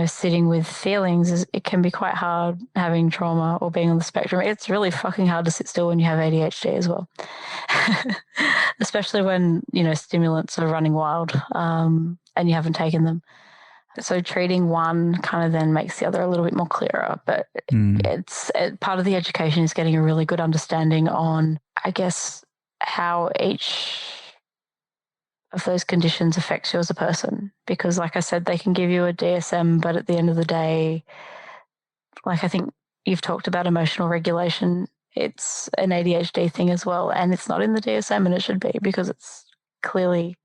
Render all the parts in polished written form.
sitting with feelings it can be quite hard having trauma or being on the spectrum. It's really fucking hard to sit still when you have ADHD as well, especially when, stimulants are running wild and you haven't taken them. So treating one kind of then makes the other a little bit more clearer. But it's part of the education is getting a really good understanding on, I guess, how each of those conditions affects you as a person. Because like I said, they can give you a DSM, but at the end of the day, like I think you've talked about emotional regulation, it's an ADHD thing as well. And it's not in the DSM, and it should be, because it's clearly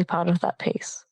part of that piece.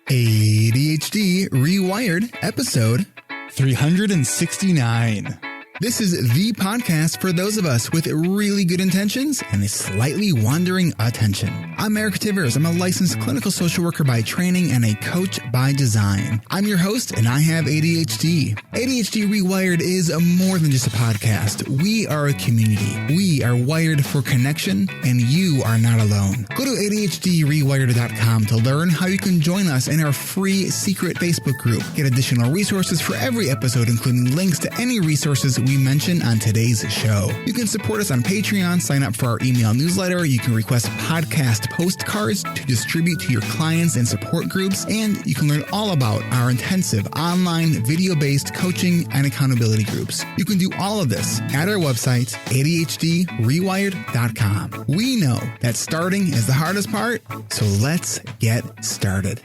ADHD reWired, episode 369. This is the podcast for those of us with really good intentions and a slightly wandering attention. I'm Eric Tivers. I'm a licensed clinical social worker by training and a coach by design. I'm your host, and I have ADHD. ADHD reWired is more than just a podcast. We are a community. We are wired for connection, and you are not alone. Go to ADHDrewired.com to learn how you can join us in our free secret Facebook group. Get additional resources for every episode, including links to any resources we mention on today's show. You can support us on Patreon, sign up for our email newsletter. You can request podcast postcards to distribute to your clients and support groups, and you can learn all about our intensive online video-based coaching and accountability groups. You can do all of this at our website, ADHDrewired.com. We know that starting is the hardest part, so let's get started.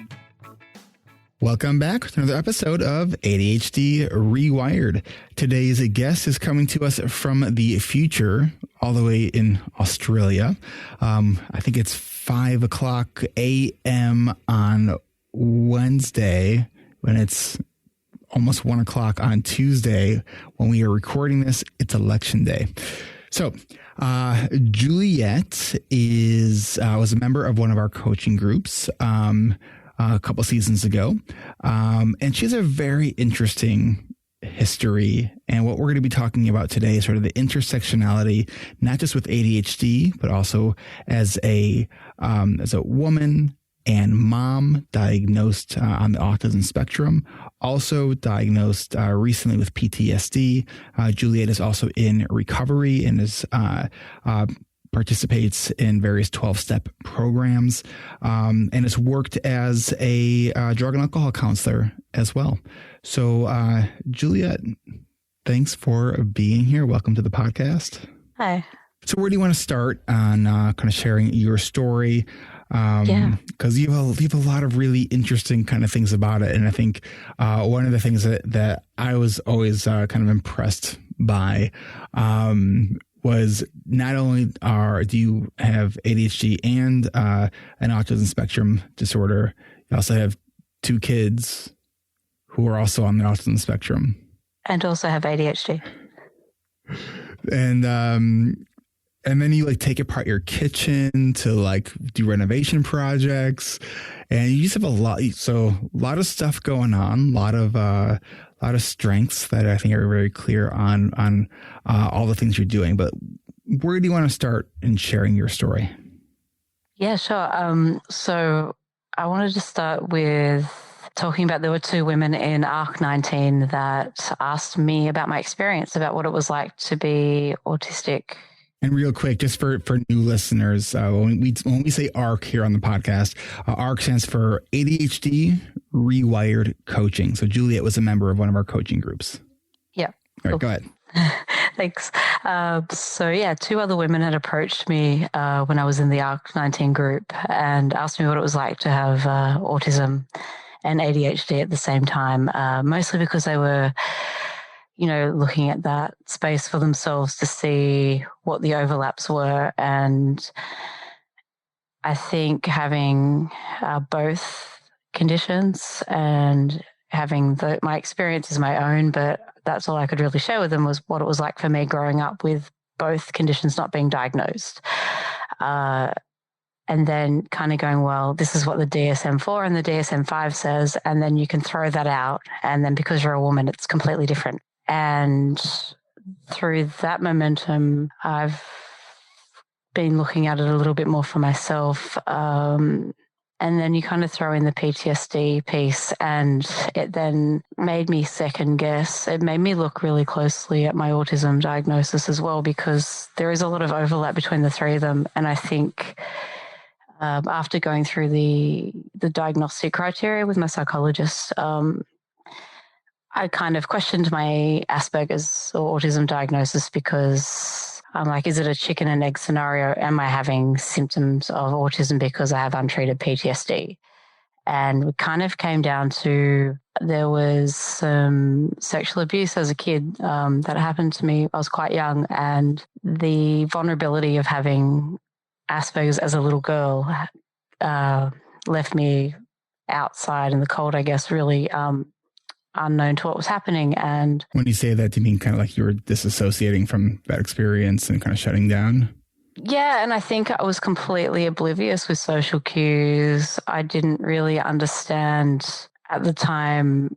Welcome back to another episode of ADHD reWired. Today's guest is coming to us from the future, all the way in Australia. I think it's 5:00 a.m. on Wednesday, when it's almost 1:00 on Tuesday. When we are recording this, it's election day. So, Juliet was a member of one of our coaching groups, a couple seasons ago. And she has a very interesting history. And what we're going to be talking about today is sort of the intersectionality, not just with ADHD, but also as a woman and mom diagnosed on the autism spectrum, also diagnosed recently with PTSD. Juliet is also in recovery and is participates in various 12-step programs, and has worked as a drug and alcohol counselor as well. So, Juliet, thanks for being here. Welcome to the podcast. Hi. So where do you want to start on kind of sharing your story? Because you have a lot of really interesting kind of things about it. And I think one of the things that I was always kind of impressed by was not only do you have ADHD and an autism spectrum disorder, you also have two kids who are also on the autism spectrum. And also have ADHD. And then you take apart your kitchen to do renovation projects, and you just have a lot of stuff going on, a lot of strengths that I think are very clear on all the things you're doing. But where do you want to start in sharing your story? Yeah, sure. So I wanted to start with talking about, there were two women in ARC 19 that asked me about my experience, about what it was like to be autistic. And real quick, just for new listeners, when we say ARC here on the podcast, ARC stands for ADHD reWired Coaching. So Juliet was a member of one of our coaching groups. Yeah. All right, Go ahead. Thanks. Two other women had approached me when I was in the ARC 19 group and asked me what it was like to have autism and ADHD at the same time, mostly because they were looking at that space for themselves to see what the overlaps were. And I think having both conditions and having my experience is my own, but that's all I could really share with them was what it was like for me growing up with both conditions not being diagnosed. And then kind of going, well, this is what the DSM-4 and the DSM-5 says, and then you can throw that out. And then because you're a woman, it's completely different. And through that momentum, I've been looking at it a little bit more for myself. And then you kind of throw in the PTSD piece, and it then made me second guess. It made me look really closely at my autism diagnosis as well, because there is a lot of overlap between the three of them. And I think after going through the diagnostic criteria with my psychologist, I kind of questioned my Asperger's or autism diagnosis, because I'm like, is it a chicken and egg scenario? Am I having symptoms of autism because I have untreated PTSD? And we kind of came down to, there was some sexual abuse as a kid that happened to me. I was quite young, and the vulnerability of having Asperger's as a little girl left me outside in the cold, I guess, really unknown to what was happening. And when you say that, do you mean kind of like you were disassociating from that experience and kind of shutting down? Yeah, and I think I was completely oblivious with social cues. I didn't really understand at the time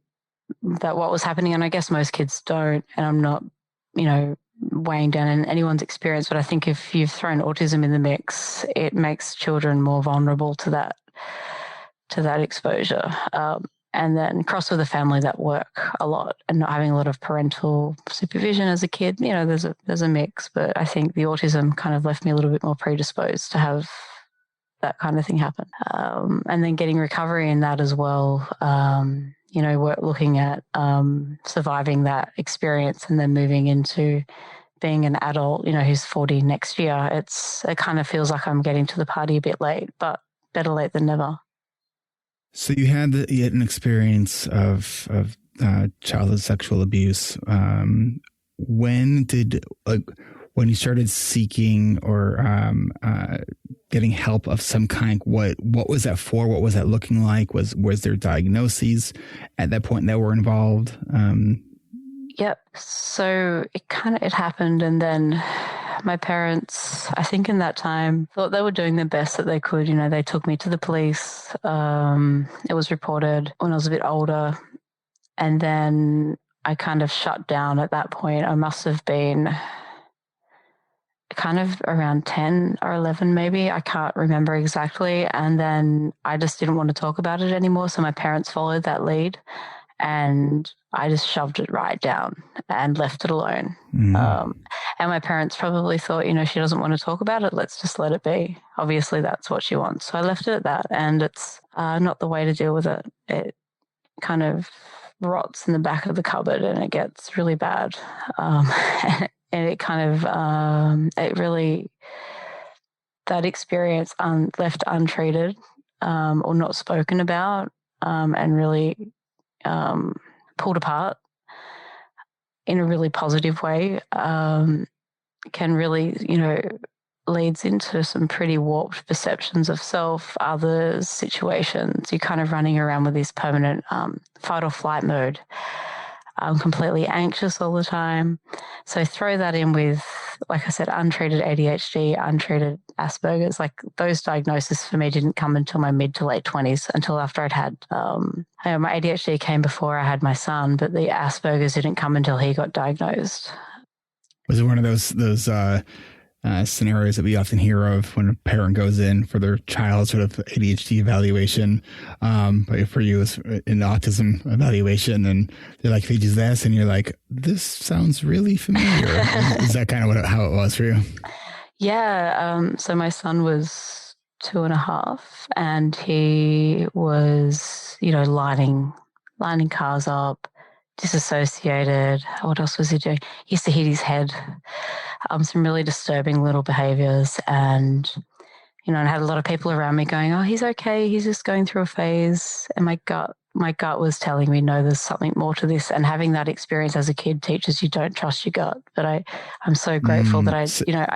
that what was happening, and I guess most kids don't, and I'm not, weighing down in anyone's experience, but I think if you've thrown autism in the mix, it makes children more vulnerable to that exposure. And then cross with a family that work a lot and not having a lot of parental supervision as a kid, there's a mix. But I think the autism kind of left me a little bit more predisposed to have that kind of thing happen. And then getting recovery in that as well, we're looking at surviving that experience and then moving into being an adult, who's 40 next year. It kind of feels like I'm getting to the party a bit late, but better late than never. So you had an experience of childhood sexual abuse. When you started seeking or getting help of some kind, what was that for? What was that looking like? Was there diagnoses at that point that were involved? Yep. So it happened, and then my parents, I think in that time, thought they were doing the best that they could. They took me to the police. It was reported when I was a bit older, and then I kind of shut down at that point. I must have been kind of around 10 or 11 maybe. I can't remember exactly. And then I just didn't want to talk about it anymore. So my parents followed that lead, and I just shoved it right down and left it alone. Mm. And my parents probably thought, she doesn't want to talk about it. Let's just let it be. Obviously, that's what she wants. So I left it at that. And it's not the way to deal with it. It kind of rots in the back of the cupboard and it gets really bad. And it kind of, that experience left untreated or not spoken about and really pulled apart in a really positive way, can really, leads into some pretty warped perceptions of self, others, situations. You're kind of running around with this permanent fight or flight mode. I'm completely anxious all the time. So throw that in with, like I said, untreated ADHD, untreated Asperger's. Like those diagnoses for me didn't come until my mid to late 20s, until after I'd had, my ADHD came before I had my son, but the Asperger's didn't come until he got diagnosed. Was it one of those scenarios that we often hear of when a parent goes in for their child's sort of ADHD evaluation, but for you it's an autism evaluation, and they're like, pages this, and you're like, this sounds really familiar. Is that kind of how it was for you? Yeah. So my son was 2.5, and he was, lining cars up, disassociated. What else was he doing? He used to hit his head. Some really disturbing little behaviors. And, I had a lot of people around me going, oh, he's okay. He's just going through a phase. And my gut was telling me, no, there's something more to this. And having that experience as a kid teaches you don't trust your gut. But I'm so grateful that I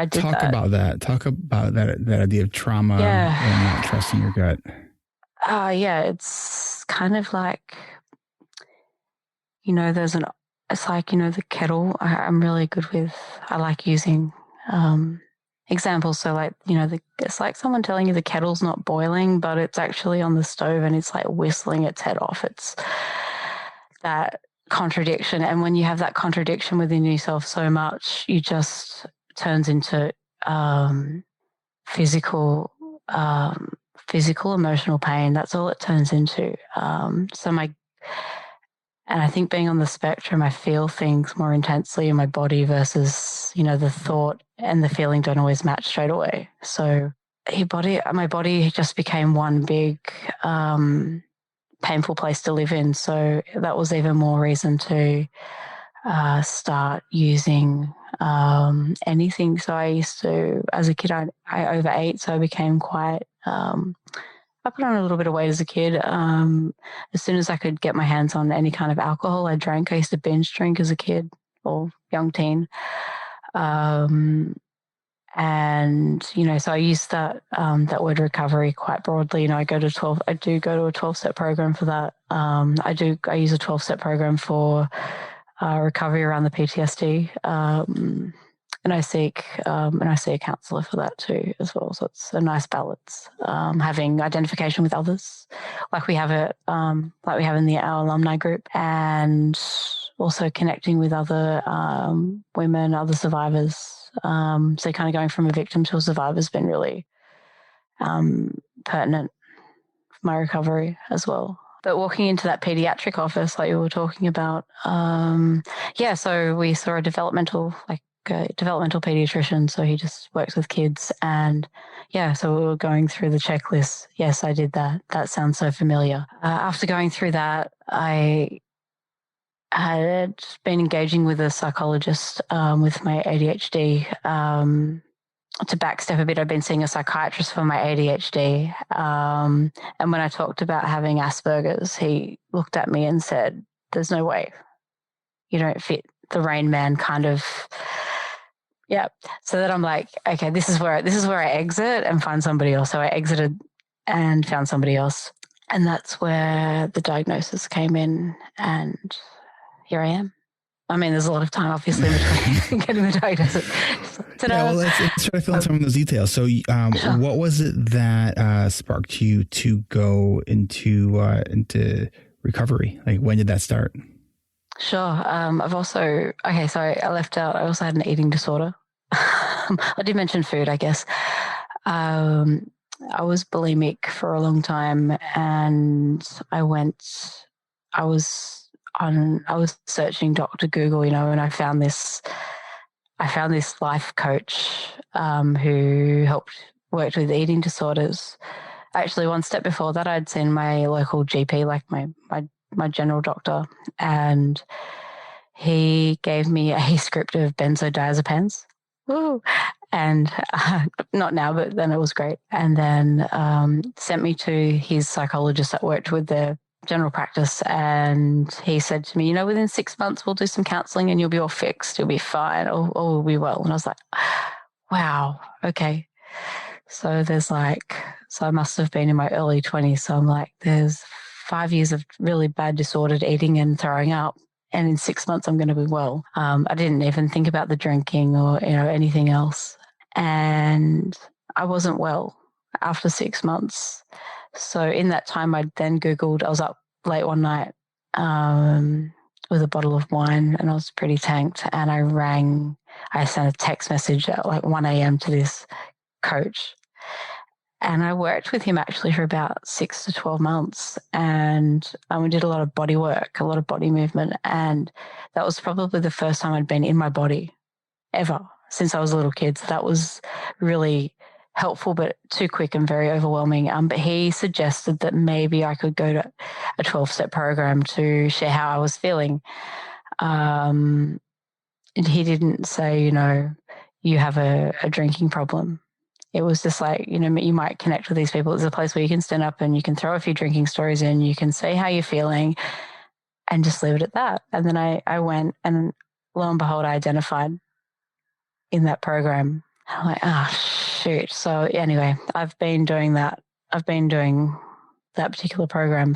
did talk that. Talk about that idea of trauma and not trusting your gut. Yeah, it's kind of like, it's like, the kettle. I'm really good with, I like using examples. So like, it's like someone telling you the kettle's not boiling, but it's actually on the stove and it's like whistling its head off. It's that contradiction. And when you have that contradiction within yourself so much, you just turns into physical physical, emotional pain. That's all it turns into. And I think being on the spectrum, I feel things more intensely in my body versus, the thought and the feeling don't always match straight away. So my body just became one big painful place to live in. So that was even more reason to start using anything. So I used to, as a kid, I overate, so I became quite I put on a little bit of weight as a kid. As soon as I could get my hands on any kind of alcohol, I drank. I used to binge drink as a kid or young teen. And, so I use that word recovery quite broadly. I do go to a 12-step program for that. I use a 12-step program for recovery around the PTSD. And I seek a counsellor for that too as well. So it's a nice balance. Having identification with others, like we have in our alumni group, and also connecting with other women, other survivors. So kind of going from a victim to a survivor has been really pertinent for my recovery as well. But walking into that pediatric office, like you were talking about, so we saw a developmental pediatrician. So he just works with kids. And so we were going through the checklist. Yes, I did that. That sounds so familiar. After going through that, I had been engaging with a psychologist with my ADHD. To backstep a bit, I've been seeing a psychiatrist for my ADHD. And when I talked about having Asperger's, he looked at me and said, "There's no way. You don't fit the Rain Man kind of." Yeah. So that I'm like, okay, this is where I exit and find somebody else. So I exited and found somebody else. And that's where the diagnosis came in, and here I am. I mean, there's a lot of time, obviously, between getting the diagnosis. Let's try to fill in some of those details. So Sure. What was it that sparked you to go into recovery? Like, when did that start? Sure. I left out, I also had an eating disorder. I did mention food, I guess. I was bulimic for a long time, and I was searching Dr. Google, and I found this life coach who worked with eating disorders. Actually, one step before that, I'd seen my local GP, like my general doctor, and he gave me a script of benzodiazepines. Woo! And not now, but then it was great. And then sent me to his psychologist that worked with the general practice, and he said to me, within 6 months we'll do some counselling and you'll be all fixed, you'll be fine, or we'll be well. And I was like, wow, okay. So I must have been in my early 20s. So I'm like, there's 5 years of really bad disordered eating and throwing up, and in 6 months I'm going to be well. I didn't even think about the drinking or anything else, and I wasn't well after 6 months. So in that time, I then Googled, I was up late one night with a bottle of wine, and I was pretty tanked, and I sent a text message at like 1 a.m. to this coach. And I worked with him actually for about 6 to 12 months, and we did a lot of body work, a lot of body movement. And that was probably the first time I'd been in my body ever since I was a little kid. So that was really helpful, but too quick and very overwhelming. But he suggested that maybe I could go to a 12-step program to share how I was feeling. And he didn't say, you have a drinking problem. It was just like, you might connect with these people. It's a place where you can stand up and you can throw a few drinking stories in, you can say how you're feeling and just leave it at that. And then I went, and lo and behold, I identified in that program. I'm like, shoot. So anyway, I've been doing that. I've been doing that particular program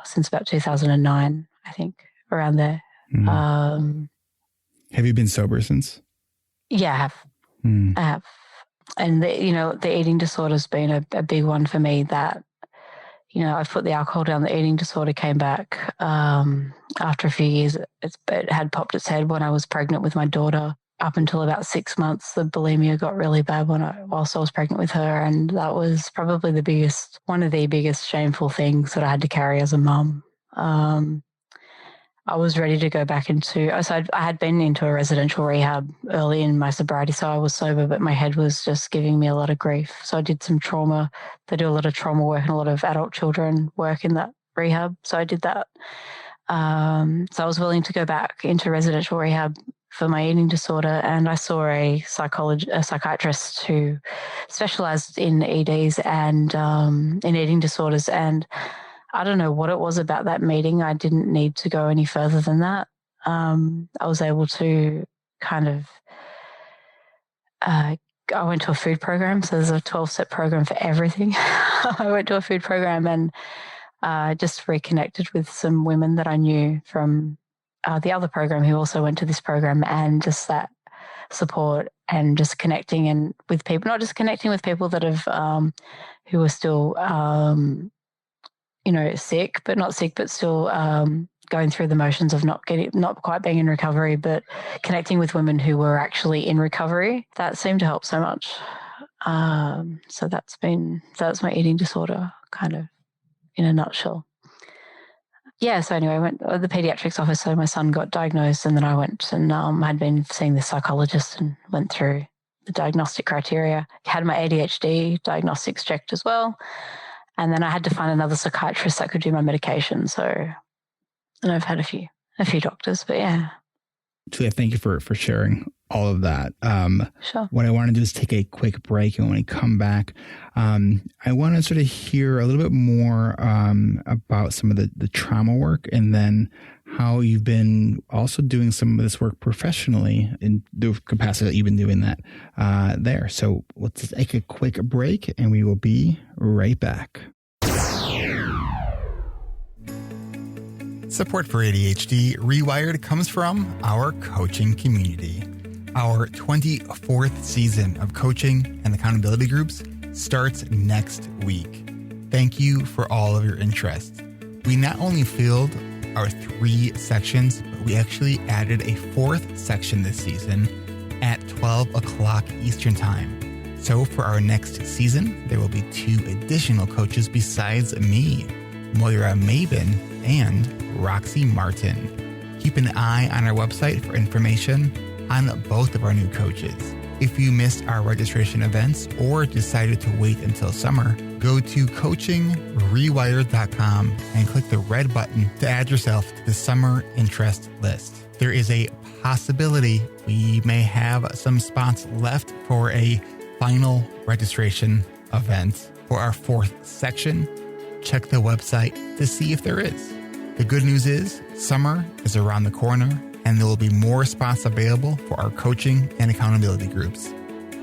since about 2009, I think, around there. Mm. Have you been sober since? Yeah, I have. I have. And the eating disorder's been a big one for me. That I've put the alcohol down. The eating disorder came back after a few years. It had popped its head when I was pregnant with my daughter. up until about 6 months, the bulimia got really bad whilst I was pregnant with her. And that was probably one of the biggest shameful things that I had to carry as a mum. I was ready to go back I had been into a residential rehab early in my sobriety, so I was sober, but my head was just giving me a lot of grief. So I did some trauma. They do a lot of trauma work and a lot of adult children work in that rehab. So I did that. So I was willing to go back into residential rehab for my eating disorder, and I saw a psychiatrist who specialized in EDs and in eating disorders. And I don't know what it was about that meeting. I didn't need to go any further than that. I was able to kind of, I went to a food program. So there's a 12-step program for everything. I went to a food program and just reconnected with some women that I knew from the other program who also went to this program, and just that support and just connecting and with people, not just connecting with people that have, who are still, sick, but still going through the motions of not quite being in recovery, but connecting with women who were actually in recovery. That seemed to help so much. So that's my eating disorder kind of in a nutshell. Yeah, so anyway, I went to the pediatrics office, so my son got diagnosed, and then I went and had been seeing the psychologist and went through the diagnostic criteria. Had my ADHD diagnostics checked as well. And then I had to find another psychiatrist that could do my medication. So, and I've had a few doctors, but yeah. Juliet, thank you for sharing all of that. Sure. What I want to do is take a quick break, and when we come back, I want to sort of hear a little bit more about some of the trauma work, and then how you've been also doing some of this work professionally in the capacity that you've been doing that there. So let's take a quick break, and we will be right back. Support for ADHD reWired comes from our coaching community. Our 24th season of coaching and accountability groups starts next week. Thank you for all of your interest. We not only filled our 3 sections, but we actually added a 4th section this season at 12 o'clock Eastern Time. So for our next season, there will be 2 additional coaches besides me, Moira Mabin and Roxy Martin. Keep an eye on our website for information on both of our new coaches. If you missed our registration events or decided to wait until summer, go to coachingrewired.com and click the red button to add yourself to the summer interest list. There is a possibility we may have some spots left for a final registration event for our 4th section. Check the website to see if there is. The good news is summer is around the corner, and there will be more spots available for our coaching and accountability groups.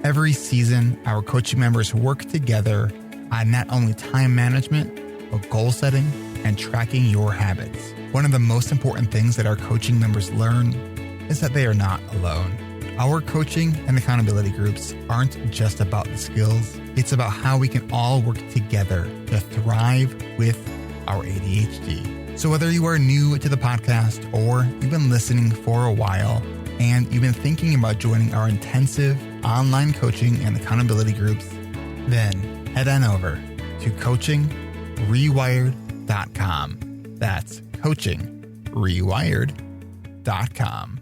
Every season, our coaching members work together on not only time management, but goal setting and tracking your habits. One of the most important things that our coaching members learn is that they are not alone. Our coaching and accountability groups aren't just about the skills. It's about how we can all work together to thrive with our ADHD. So whether you are new to the podcast or you've been listening for a while and you've been thinking about joining our intensive online coaching and accountability groups, then head on over to coachingrewired.com. That's coachingrewired.com.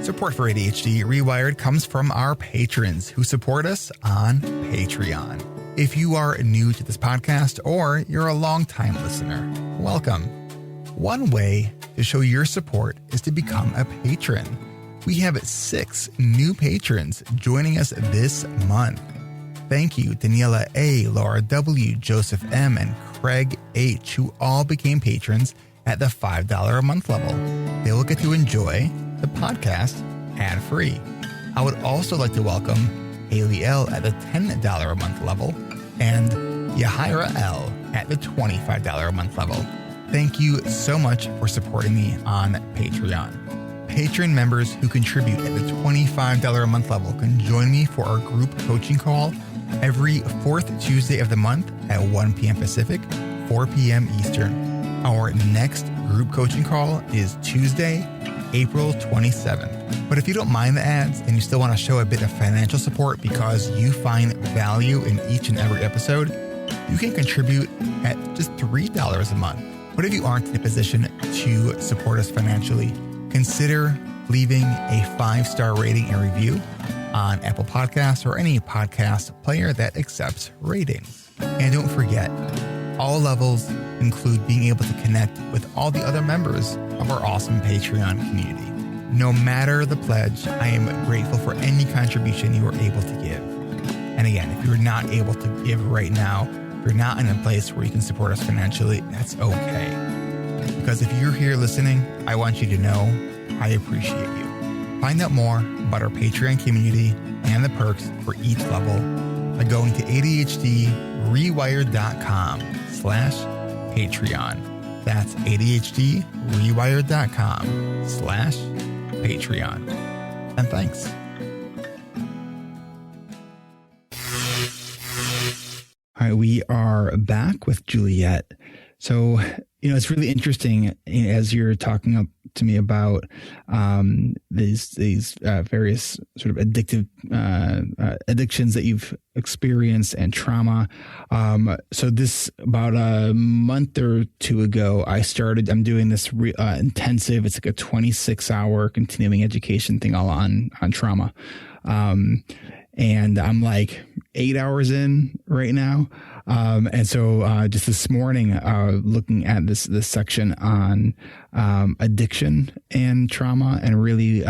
Support for ADHD reWired comes from our patrons who support us on Patreon. If you are new to this podcast or you're a longtime listener, welcome. One way to show your support is to become a patron. We have 6 new patrons joining us this month. Thank you, Daniela A., Laura W., Joseph M., and Craig H., who all became patrons at the $5 a month level. They will get to enjoy the podcast ad-free. I would also like to welcome Haley L. at the $10 a month level and Yahira L. at the $25 a month level. Thank you so much for supporting me on Patreon. Patron members who contribute at the $25 a month level can join me for our group coaching call every 4th Tuesday of the month at 1 p.m. Pacific, 4 p.m. Eastern. Our next group coaching call is Tuesday, April 27th. But if you don't mind the ads and you still want to show a bit of financial support because you find value in each and every episode, you can contribute at just $3 a month. But if you aren't in a position to support us financially, consider leaving a 5-star rating and review on Apple Podcasts or any podcast player that accepts ratings. And don't forget, all levels include being able to connect with all the other members of our awesome Patreon community. No matter the pledge, I am grateful for any contribution you are able to give. And again, if you're not able to give right now, if you're not in a place where you can support us financially, that's okay. Because if you're here listening, I want you to know I appreciate you. Find out more about our Patreon community and the perks for each level by going to ADHDrewired.com/Patreon. That's ADHDrewired.com/Patreon. And thanks. All right, we are back with Juliet. So, it's really interesting as you're talking to me about these various sort of addictive addictions that you've experienced and trauma. So this about a month or two ago, I'm doing this intensive. It's like a 26-hour continuing education thing all on trauma. And I'm like 8 hours in right now. And so just this morning, looking at this section on addiction and trauma, and really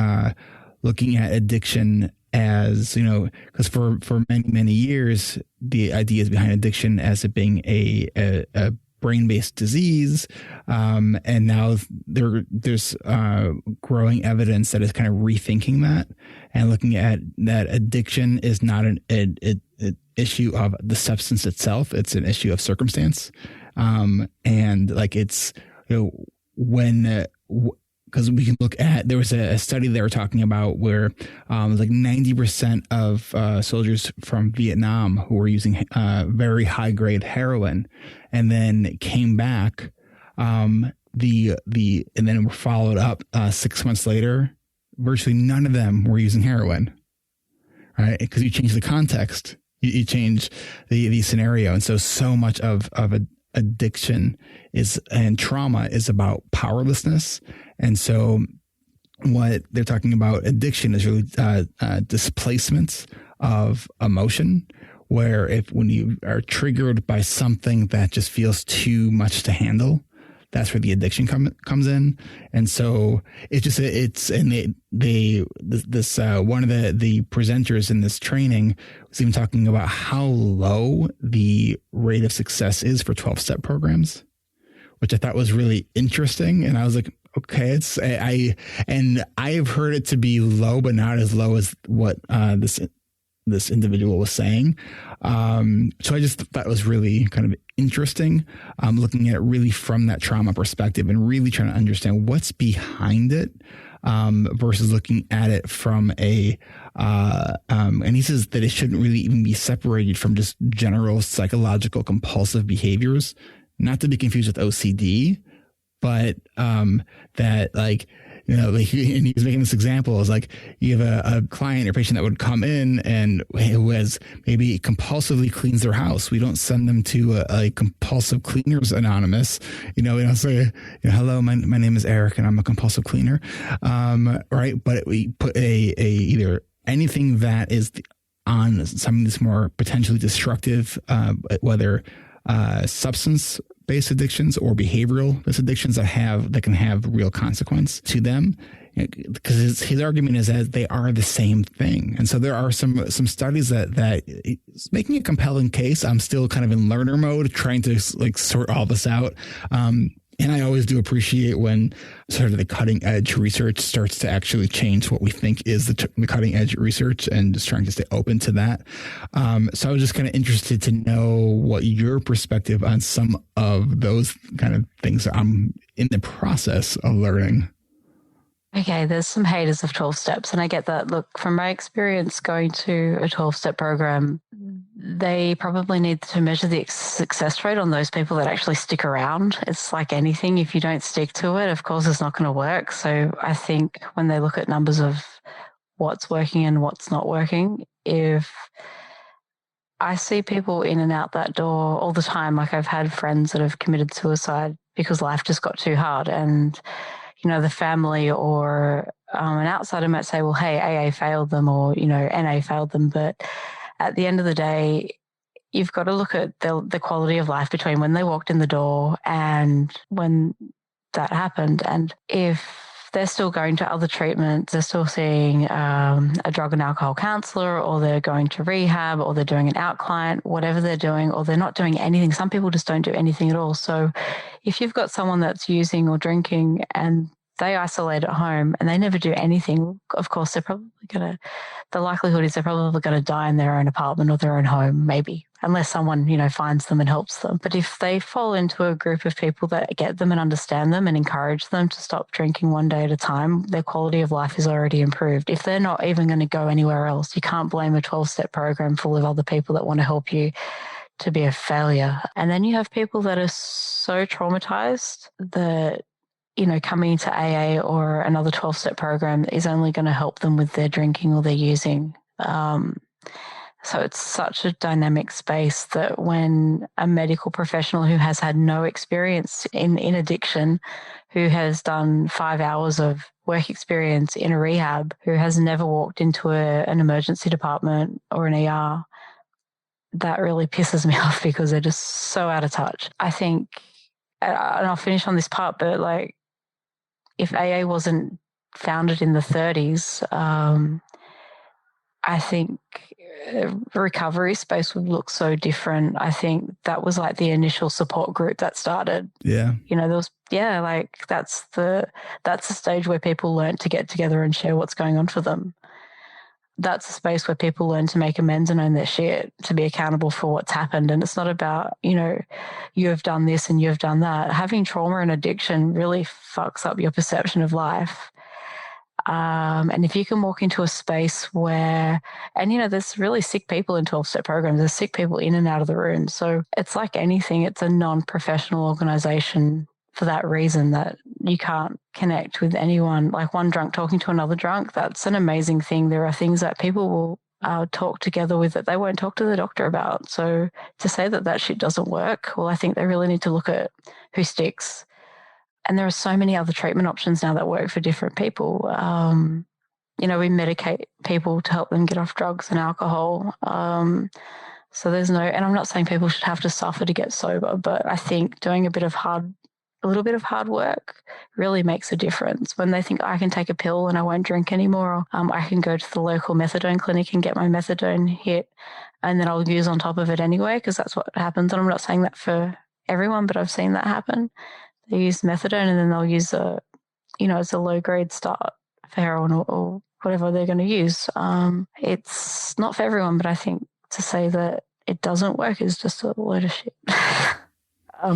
looking at addiction as, because for many years, the ideas behind addiction as it being a brain-based disease. And now there's growing evidence that is kind of rethinking that and looking at that addiction is not an issue of the substance itself. It's an issue of circumstance. And like it's, because we can look at, there was a study they were talking about where like 90% of soldiers from Vietnam who were using very high grade heroin and then came back, and then were followed up 6 months later, virtually none of them were using heroin, right? Because you change the context, you change the scenario. And so much of addiction and trauma is about powerlessness. And so what they're talking about addiction is really displacements of emotion, where when you are triggered by something that just feels too much to handle, that's where the addiction comes in. And so one of the presenters in this training was even talking about how low the rate of success is for 12-step programs, which I thought was really interesting. And I was like, okay, I've heard it to be low, but not as low as what this individual was saying. So I just thought it was really kind of interesting, looking at it really from that trauma perspective and really trying to understand what's behind it, versus looking at it from and he says that it shouldn't really even be separated from just general psychological compulsive behaviors, not to be confused with OCD, but that like, and he was making this example is like you have a client or patient that would come in and who has maybe compulsively cleans their house. We don't send them to a compulsive cleaners anonymous, we don't say, hello, my name is Eric and I'm a compulsive cleaner. Right. But we put either anything that is on some of these more potentially destructive, whether substance-based addictions or behavioral-based addictions that can have real consequence to them, because his argument is that they are the same thing. And so there are some studies that it's making a compelling case. I'm still kind of in learner mode, trying to like sort all this out. And I always do appreciate when sort of the cutting edge research starts to actually change what we think is the cutting edge research, and just trying to stay open to that. So I was just kind of interested to know what your perspective on some of those kind of things that I'm in the process of learning. Okay, there's some haters of 12 steps, and I get that. Look, from my experience going to a 12-step program, they probably need to measure the success rate on those people that actually stick around. It's like anything. If you don't stick to it, of course, it's not going to work. So I think when they look at numbers of what's working and what's not working, if I see people in and out that door all the time, like I've had friends that have committed suicide because life just got too hard, and the family or an outsider might say, well, hey, AA failed them, or, NA failed them. But at the end of the day, you've got to look at the quality of life between when they walked in the door and when that happened. And if they're still going to other treatments, they're still seeing a drug and alcohol counselor, or they're going to rehab, or they're doing an out client, whatever they're doing, or they're not doing anything. Some people just don't do anything at all. So if you've got someone that's using or drinking and they isolate at home and they never do anything, of course, the likelihood is they're probably going to die in their own apartment or their own home, maybe, unless someone, finds them and helps them. But if they fall into a group of people that get them and understand them and encourage them to stop drinking one day at a time, their quality of life is already improved. If they're not even going to go anywhere else, you can't blame a 12-step program full of other people that want to help you to be a failure. And then you have people that are so traumatized that coming into AA or another 12-step program is only going to help them with their drinking or their using. So it's such a dynamic space that when a medical professional who has had no experience in addiction, who has done 5 hours of work experience in a rehab, who has never walked into an emergency department or an ER, that really pisses me off because they're just so out of touch. I think, and I'll finish on this part, but if AA wasn't founded in the 30s, I think recovery space would look so different. I think that was like the initial support group that started. Yeah. That's the stage where people learn to get together and share what's going on for them. That's a space where people learn to make amends and own their shit, to be accountable for what's happened. And it's not about, you have done this and you've done that. Having trauma and addiction really fucks up your perception of life. And if you can walk into a space where, and there's really sick people in 12-step programs, there's sick people in and out of the room. So it's like anything, it's a non-professional organization for that reason, that you can't connect with anyone. Like one drunk talking to another drunk, that's an amazing thing. There are things that people will talk together with that they won't talk to the doctor about. So to say that shit doesn't work, well, I think they really need to look at who sticks. And there are so many other treatment options now that work for different people. We medicate people to help them get off drugs and alcohol. So there's and I'm not saying people should have to suffer to get sober, but I think doing a little bit of hard work really makes a difference. When they think, I can take a pill and I won't drink anymore, I can go to the local methadone clinic and get my methadone hit, and then I'll use on top of it anyway, because that's what happens. And I'm not saying that for everyone, but I've seen that happen. They use methadone and then they'll use it's a low-grade start for heroin or whatever they're going to use. It's not for everyone, but I think to say that it doesn't work is just a load of shit.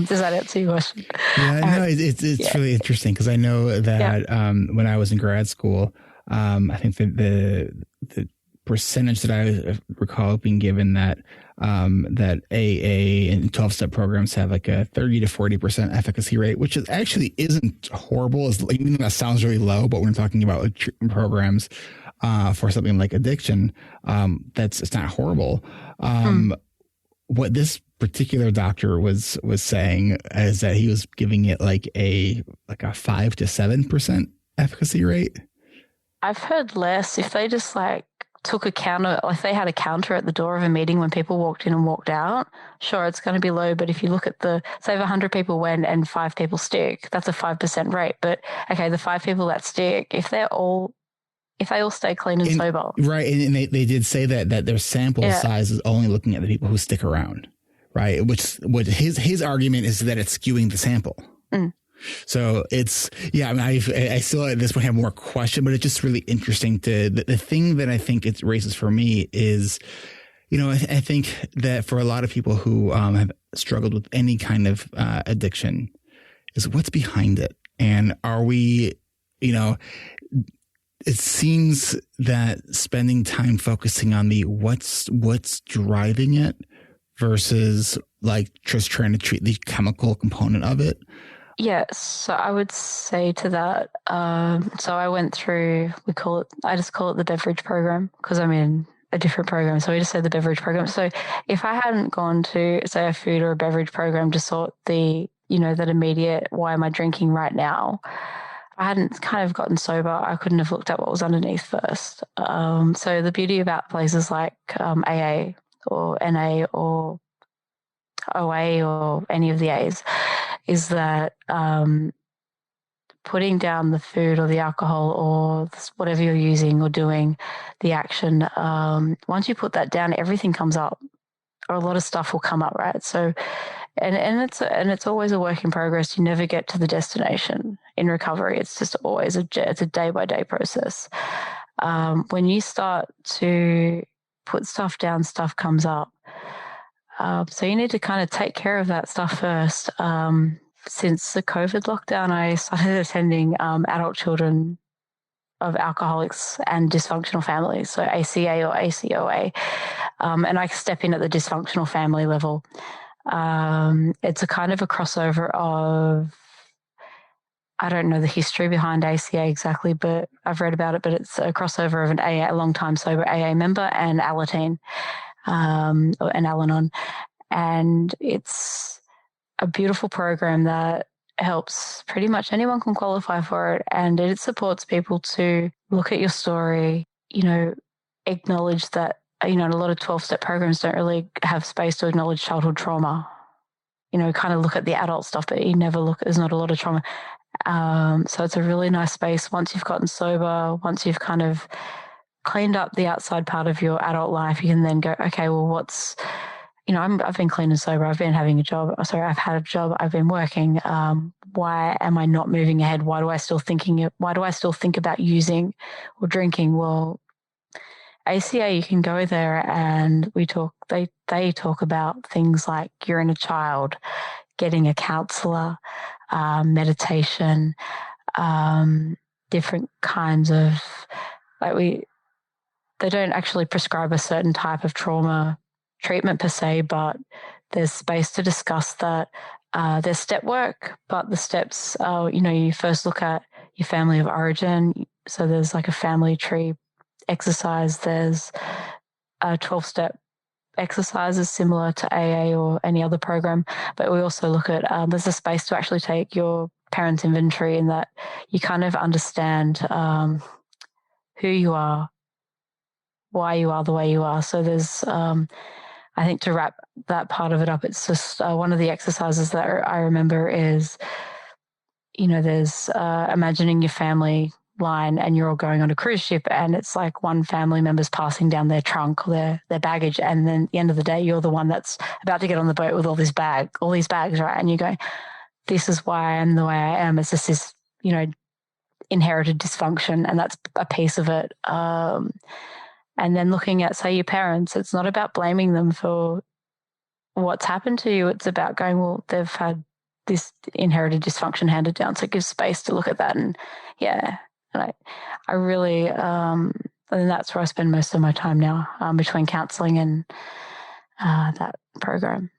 Does that answer your question? Yeah, no, it's really interesting, because I know that when I was in grad school, I think that the percentage that I recall being given that AA and 12-step programs have like a 30 to 40% efficacy rate, which actually isn't horrible. Even though that sounds really low, but when we're talking about like treatment programs for something like addiction, it's not horrible. What this particular doctor was saying is that he was giving it like a 5 to 7% efficacy rate. I've heard less. If they just took a counter, if they had a counter at the door of a meeting when people walked in and walked out, sure, it's going to be low. But if you look at say if 100 people went and 5 people stick, that's a 5% rate. But okay, the 5 people that stick, if they all stay clean and sober. Right. And they did say that their sample size is only looking at the people who stick around. Right. What his argument is that it's skewing the sample. Mm. So it's, I still at this point have more question, but it's just really interesting the thing that I think it raises for me is, I think that for a lot of people who have struggled with any kind of addiction is what's behind it. And are we, it seems that spending time focusing on the what's driving it versus like just trying to treat the chemical component of it. Yes, so I would say to that, so I went through, I just call it the beverage program because I'm in a different program. So we just say the beverage program. So if I hadn't gone to, say, a food or a beverage program to sort that immediate, why am I drinking right now? I hadn't kind of gotten sober. I couldn't have looked at what was underneath first. So the beauty about places like AA or NA or OA or any of the A's is that putting down the food or the alcohol or whatever you're using or doing, the action, once you put that down, everything comes up, or a lot of stuff will come up, right? So, and it's always a work in progress. You never get to the destination in recovery. It's just always it's a day by day process. When you start to put stuff down, stuff comes up. So you need to kind of take care of that stuff first. Since the COVID lockdown, I started attending adult children of alcoholics and dysfunctional families, so ACA or ACOA, and I step in at the dysfunctional family level. It's a kind of a crossover of, I don't know the history behind ACA exactly, but I've read about it, but it's a crossover of an AA, a long-time sober AA member, and Alateen, or an Al-Anon. And it's a beautiful program that helps pretty much anyone can qualify for it. And it supports people to look at your story, acknowledge that, a lot of 12-step programs don't really have space to acknowledge childhood trauma. Kind of look at the adult stuff, but you never look, there's not a lot of trauma. So it's a really nice space. Once you've gotten sober, once you've kind of cleaned up the outside part of your adult life, you can then go, okay, well, I've been clean and sober. I've been having a job. Sorry, I've had a job. I've been working. Why am I not moving ahead? Why do I still think about using or drinking? Well, ACA, you can go there and they talk about things like your inner child, getting a counselor, meditation, different kinds of, they don't actually prescribe a certain type of trauma treatment per se, but there's space to discuss that. There's step work, but the steps, you first look at your family of origin. So there's like a family tree exercise. There's 12-step exercises similar to AA or any other program. But we also look at, there's a space to actually take your parents' inventory, in that you kind of understand who you are, why you are the way you are. So there's, I think, to wrap that part of it up, it's just one of the exercises that I remember is, there's imagining your family line and you're all going on a cruise ship, and it's like one family member's passing down their trunk or their baggage, and then at the end of the day, you're the one that's about to get on the boat with all these bags, right? And you go, this is why I am the way I am. It's just this, inherited dysfunction, and that's a piece of it. And then looking at, say, your parents, it's not about blaming them for what's happened to you. It's about going, well, they've had this inherited dysfunction handed down. So it gives space to look at that. And yeah, and I really, and that's where I spend most of my time now, between counseling and that program.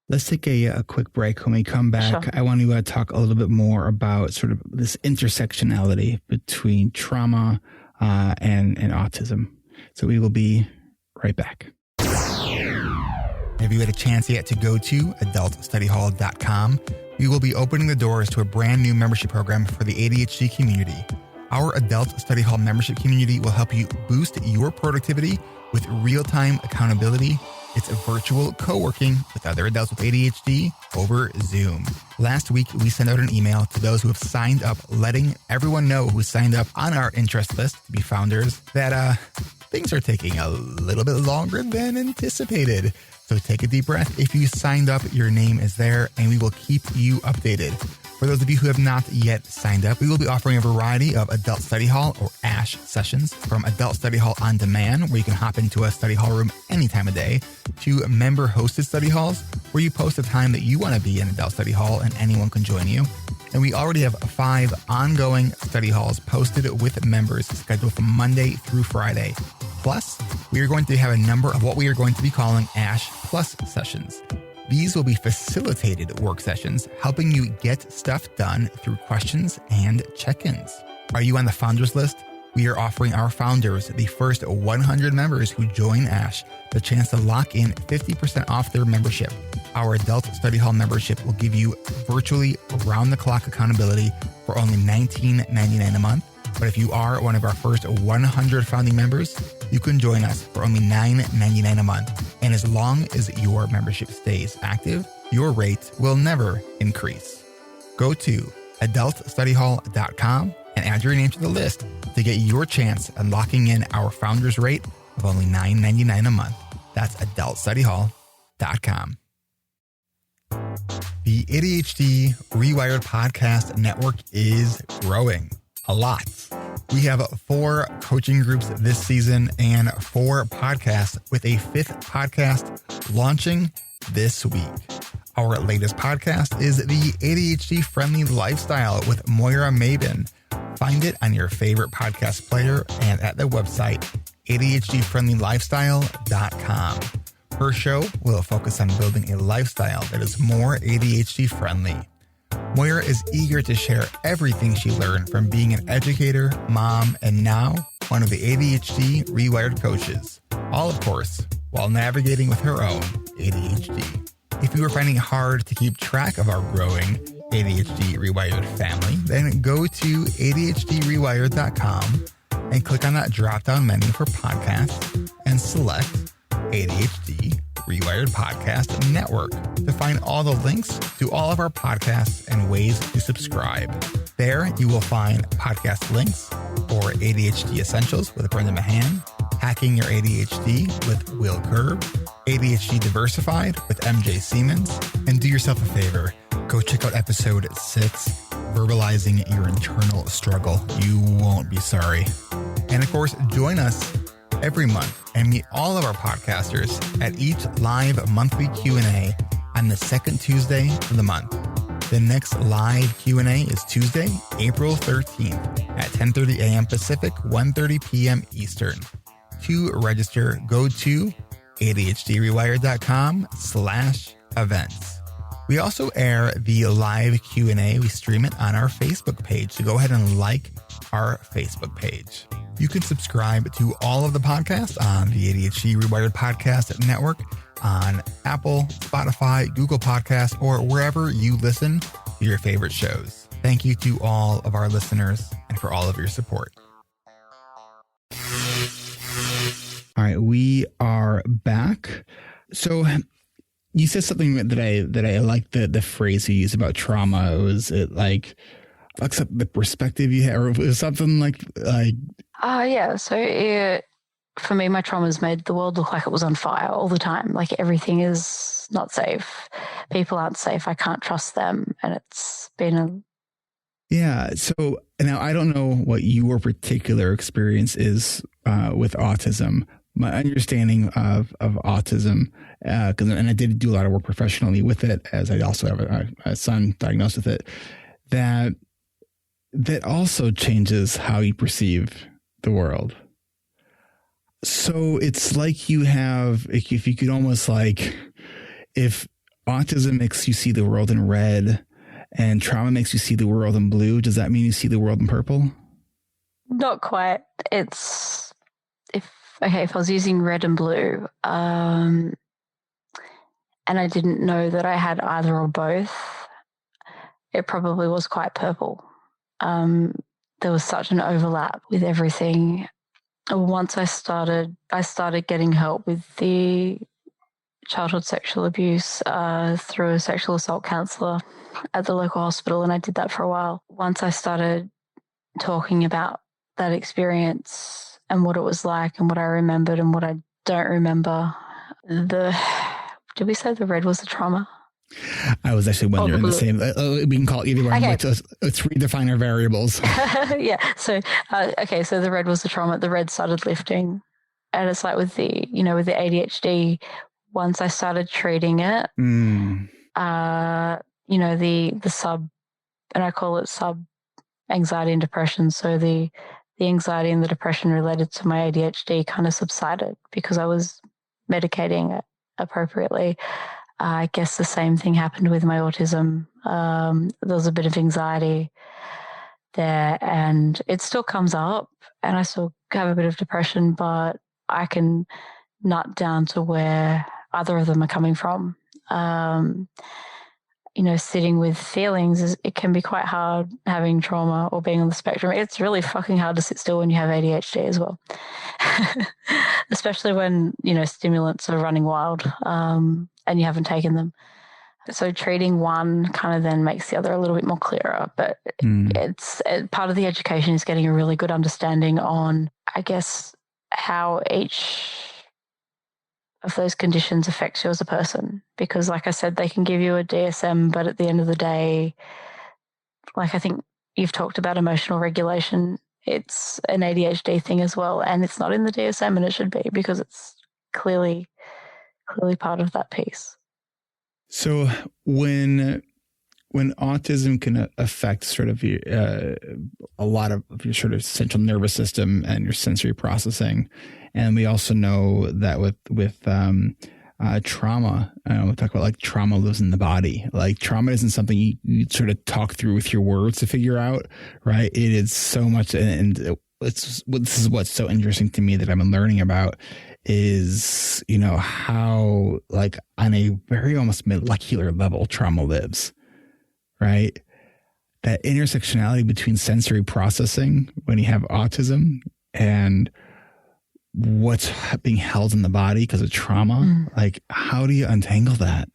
Let's take a quick break. When we come back, Sure. I want to talk a little bit more about sort of this intersectionality between trauma and autism. So we will be right back. Have you had a chance yet to go to adultstudyhall.com? We will be opening the doors to a brand new membership program for the ADHD community. Our Adult Study Hall membership community will help you boost your productivity with real-time accountability. It's a virtual co-working with other adults with ADHD over Zoom. Last week, we sent out an email to those who have signed up, letting everyone know who signed up on our interest list to be founders that things are taking a little bit longer than anticipated. So take a deep breath. If you signed up, your name is there, and we will keep you updated. For those of you who have not yet signed up, we will be offering a variety of Adult Study Hall or ASH sessions, from Adult Study Hall on demand, where you can hop into a study hall room any time of day, to member-hosted study halls, where you post a time that you want to be in Adult Study Hall and anyone can join you. And we already have 5 ongoing study halls posted with members scheduled from Monday through Friday. Plus, we are going to have a number of what we are going to be calling ASH Plus sessions. These will be facilitated work sessions, helping you get stuff done through questions and check-ins. Are you on the founders list? We are offering our founders, the first 100 members who join ASH, the chance to lock in 50% off their membership. Our adult study hall membership will give you virtually around-the-clock accountability for only $19.99 a month. But if you are one of our first 100 founding members, you can join us for only $9.99 a month. And as long as your membership stays active, your rate will never increase. Go to adultstudyhall.com and add your name to the list to get your chance at locking in our founders rate of only $9.99 a month. That's adultstudyhall.com. The ADHD reWired podcast network is growing a lot. We have 4 coaching groups this season and 4 podcasts, with a 5th podcast launching this week. Our latest podcast is the ADHD Friendly Lifestyle with Moira Mabin. Find it on your favorite podcast player and at the website ADHDfriendlylifestyle.com. Her show will focus on building a lifestyle that is more ADHD friendly. Moira is eager to share everything she learned from being an educator, mom, and now one of the ADHD reWired coaches. All, of course, while navigating with her own ADHD. If you are finding it hard to keep track of our growing ADHD reWired family, then go to ADHDrewired.com and click on that drop-down menu for podcasts and select ADHD reWired Podcast Network to find all the links to all of our podcasts and ways to subscribe. There, you will find podcast links for ADHD Essentials with Brenda Mahan, Hacking Your ADHD with Will Kerb, ADHD Diversified with MJ Siemens, and do yourself a favor, go check out episode 6, Verbalizing Your Internal Struggle. You won't be sorry. And of course, join us every month and meet all of our podcasters at each live monthly Q&A on the second Tuesday of the month. The next live Q&A is Tuesday, April 13th at 10:30 a.m. Pacific, 1:30 p.m. Eastern. To register, go to ADHDrewired.com/events. We also air the live Q&A. We stream it on our Facebook page, so go ahead and like our Facebook page. You can subscribe to all of the podcasts on the ADHD reWired Podcast Network on Apple, Spotify, Google Podcasts, or wherever you listen to your favorite shows. Thank you to all of our listeners and for all of your support. All right, we are back. So you said something that I like the phrase you used about trauma. It like fucks up the perspective you have, or it was something like yeah. So for me, my trauma's made the world look like it was on fire all the time. Like everything is not safe. People aren't safe. I can't trust them. And it's been Yeah. So now I don't know what your particular experience is with autism. My understanding of autism, and I did do a lot of work professionally with it, as I also have a son diagnosed with it, that also changes how you perceive the world. So it's like you have, if you could almost like, if autism makes you see the world in red and trauma makes you see the world in blue, does that mean you see the world in purple? not quite. If I was using red and blue, and I didn't know that I had either or both, it probably was quite purple. There was such an overlap with everything. Once I started getting help with the childhood sexual abuse through a sexual assault counsellor at the local hospital, and I did that for a while. Once I started talking about that experience and what it was like and what I remembered and what I don't remember, did we say the red was the trauma? I was actually wondering the same. We can call it either way. Okay. Let's redefine our variables. Yeah. So, so the red was the trauma. The red started lifting. And it's like with the ADHD, once I started treating it, the and I call it sub anxiety and depression. So the anxiety and the depression related to my ADHD kind of subsided because I was medicating it appropriately. I guess the same thing happened with my autism. There was a bit of anxiety there, and it still comes up, and I still have a bit of depression, but I can nut down to where either of them are coming from. Sitting with feelings, it can be quite hard having trauma or being on the spectrum. It's really fucking hard to sit still when you have ADHD as well, especially when, stimulants are running wild and you haven't taken them. So treating one kind of then makes the other a little bit more clearer. But it's part of the education is getting a really good understanding on, I guess, how each of those conditions affects you as a person. Because like I said, they can give you a DSM, but at the end of the day, like I think you've talked about emotional regulation, it's an ADHD thing as well. And it's not in the DSM, and it should be, because it's clearly part of that piece. So when autism can affect sort of a lot of your sort of central nervous system and your sensory processing, and we also know that with trauma, we talk about like trauma lives in the body. Like trauma isn't something you sort of talk through with your words to figure out, right? It is so much, and this is what's so interesting to me that I've been learning about is, how like on a very almost molecular level trauma lives, right? That intersectionality between sensory processing when you have autism and what's being held in the body because of trauma. Like, how do you untangle that?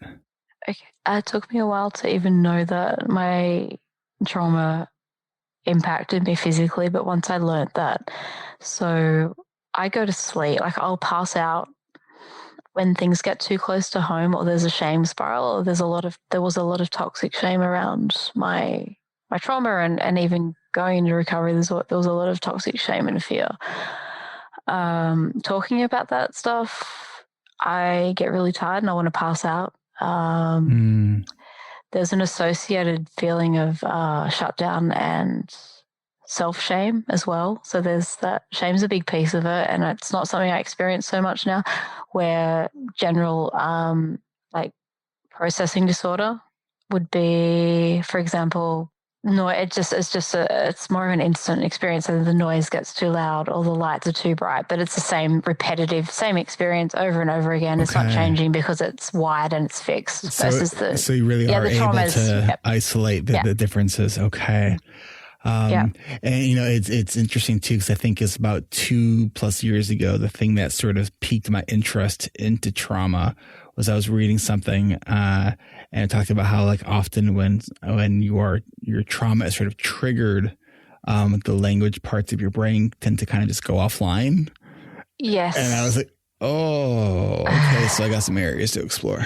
Okay. It took me a while to even know that my trauma impacted me physically, but once I learned that, so I go to sleep, like I'll pass out when things get too close to home, or there's a shame spiral, or there was a lot of toxic shame around my trauma, and even going into recovery, there was a lot of toxic shame and fear. Talking about that stuff, I get really tired and I want to pass out. There's an associated feeling of shutdown and self-shame as well. So there's that. Shame's a big piece of it, and it's not something I experience so much now, where general like processing disorder would be, for example, no, it's more of an instant experience. So the noise gets too loud or the lights are too bright, but it's the same repetitive, same experience over and over again. It's not changing because it's wired and it's fixed. So you really are able to isolate the differences. Okay. And it's interesting too, because I think it's about 2+ years ago, the thing that sort of piqued my interest into trauma was I was reading something and it talked about how like often when your trauma is sort of triggered, the language parts of your brain tend to kind of just go offline. Yes. And I was like, oh, okay. So I got some areas to explore.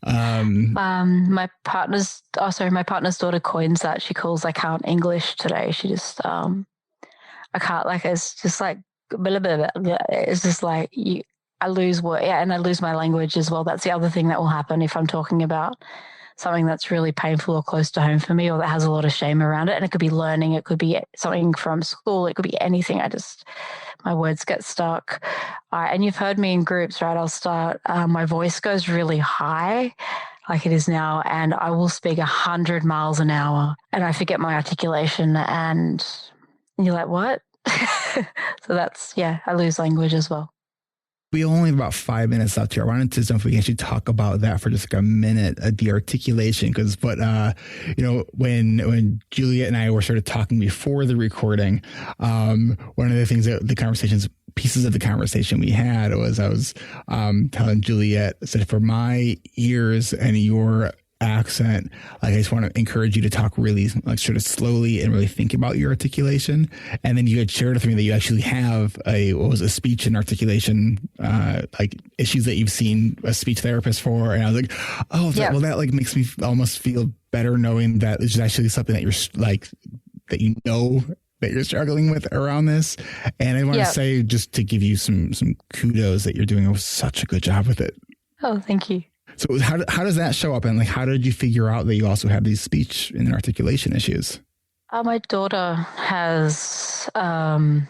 My partner's daughter coins that. She calls, I can't English today. She just, I can't, like, it's just like, blah, blah, blah. It's just like, I lose word, and I lose my language as well. That's the other thing that will happen if I'm talking about something that's really painful or close to home for me, or that has a lot of shame around it. And it could be learning, it could be something from school, it could be anything. My words get stuck. And you've heard me in groups, right? I'll start, my voice goes really high, like it is now, and I will speak 100 miles an hour and I forget my articulation, and you're like, what? So that's, I lose language as well. We only have about 5 minutes left here. I wanted to know if we can actually talk about that for just like a minute, the articulation, because when Juliet and I were sort of talking before the recording, one of the things that pieces of the conversation we had was I was telling Juliet, I said, for my ears and your accent, like I just want to encourage you to talk really like sort of slowly and really think about your articulation. And then you had shared with me that you actually have a speech and articulation like issues that you've seen a speech therapist for. And I was like, oh, that like makes me almost feel better knowing that it's actually something that you're like that that you're struggling with around this. And I want to say, just to give you some kudos, that you're doing such a good job with it. Oh, thank you. So how does that show up? And like, how did you figure out that you also have these speech and articulation issues? My daughter has, so